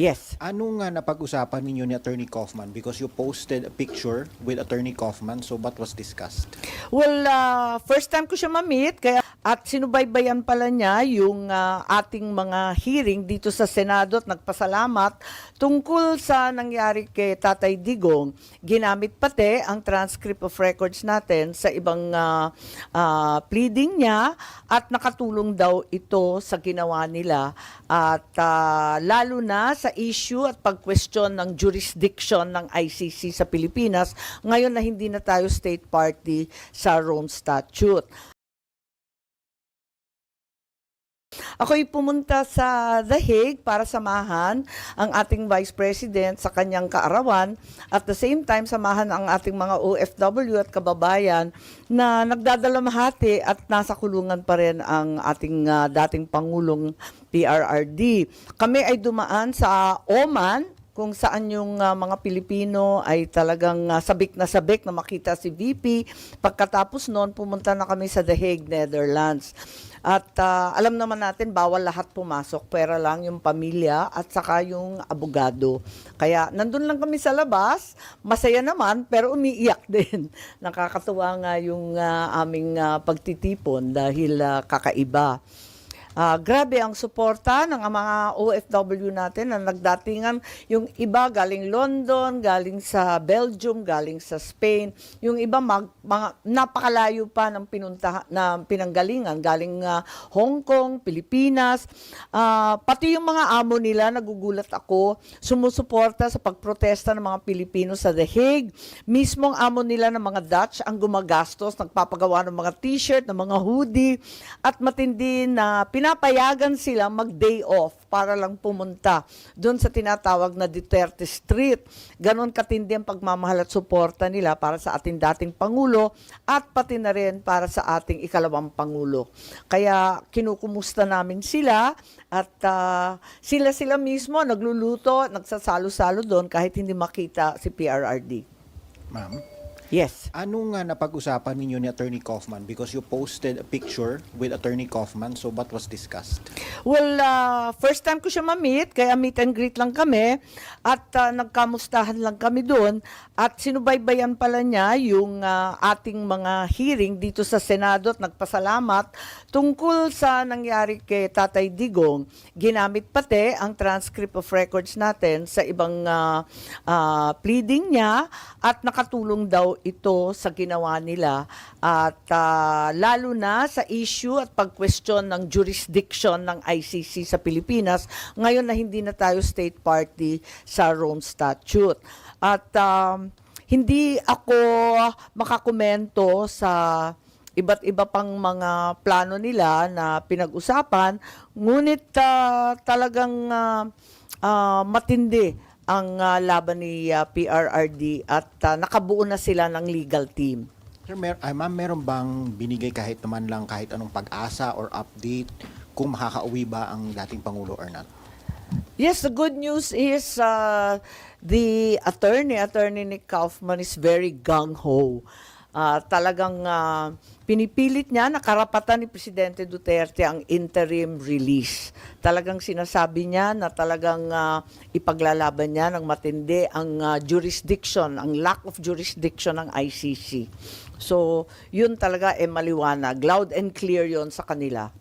Yes. Ano nga napag-usapan ninyo ni Attorney Kaufman? Because you posted a picture with Attorney Kaufman, so what was discussed? Well, first time ko siya ma-meet, kaya at sinubaybayan pala niya yung ating mga hearing dito sa Senado at nagpasalamat tungkol sa nangyari kay Tatay Digong. Ginamit pati ang transcript of records natin sa ibang pleading niya at nakatulong daw ito sa ginawa nila at lalo na sa issue at pag-question ng jurisdiction ng ICC sa Pilipinas ngayon na hindi na tayo state party sa Rome Statute. Ako'y pumunta sa The Hague para samahan ang ating Vice President sa kanyang kaarawan at the same time samahan ang ating mga OFW at kababayan na nagdadalamhati at nasa kulungan pa rin ang ating dating Pangulong PRRD. Kami ay dumaan sa Oman kung saan yung mga Pilipino ay talagang sabik na makita si VP. Pagkatapos noon, pumunta na kami sa The Hague, Netherlands. At alam naman natin, bawal lahat pumasok, pera lang yung pamilya at saka yung abogado. Kaya nandun lang kami sa labas, masaya naman, pero umiiyak din. Nakakatuwa nga yung aming pagtitipon dahil kakaiba. Grabe ang suporta ng mga OFW natin na nagdatingan. Yung iba galing London, galing sa Belgium, galing sa Spain. Yung iba mga napakalayo pa ng pinanggalingan. Galing Hong Kong, Pilipinas. Pati yung mga amo nila, nagugulat ako, sumusuporta sa pagprotesta ng mga Pilipino sa The Hague. Mismong amo nila ng mga Dutch ang gumagastos, nagpapagawa ng mga t-shirt, ng mga hoodie, at matindi na pinapayagan sila mag-day off para lang pumunta doon sa tinatawag na Duterte Street. Ganon katindi ang pagmamahal at suporta nila para sa ating dating Pangulo at pati na rin para sa ating ikalawang Pangulo. Kaya kinukumusta namin sila at sila mismo nagluluto, nagsasalo-salo doon kahit hindi makita si PRRD. Ma'am? Yes. Ano nga napag-usapan ninyo ni Attorney Kaufman? Because you posted a picture with Attorney Kaufman, so what was discussed? Well, first time ko siya ma-meet, kaya meet and greet lang kami at nagkamustahan lang kami doon at sinubaybayan pala niya yung ating mga hearing dito sa Senado at nagpasalamat tungkol sa nangyari kay Tatay Digong. Ginamit pati ang transcript of records natin sa ibang pleading niya at nakatulong daw ito sa ginawa nila at lalo na sa issue at pag-question ng jurisdiction ng ICC sa Pilipinas ngayon na hindi na tayo state party sa Rome Statute. At hindi ako makakomento sa iba't iba pang mga plano nila na pinag-usapan, ngunit talagang matindi ang laban ni PRRD at nakabuo na sila ng legal team. Sir, ma'am, meron bang binigay kahit naman lang kahit anong pag-asa or update kung makakauwi ba ang dating Pangulo or not? Yes, the good news is the attorney Nick Kaufman is very gung-ho. Talagang pinipilit niya na karapatan ni Presidente Duterte ang interim release. Talagang sinasabi niya na talagang ipaglalaban niya ng matindi ang jurisdiction, ang lack of jurisdiction ng ICC. So, yun talaga maliwanag. Loud and clear yun sa kanila.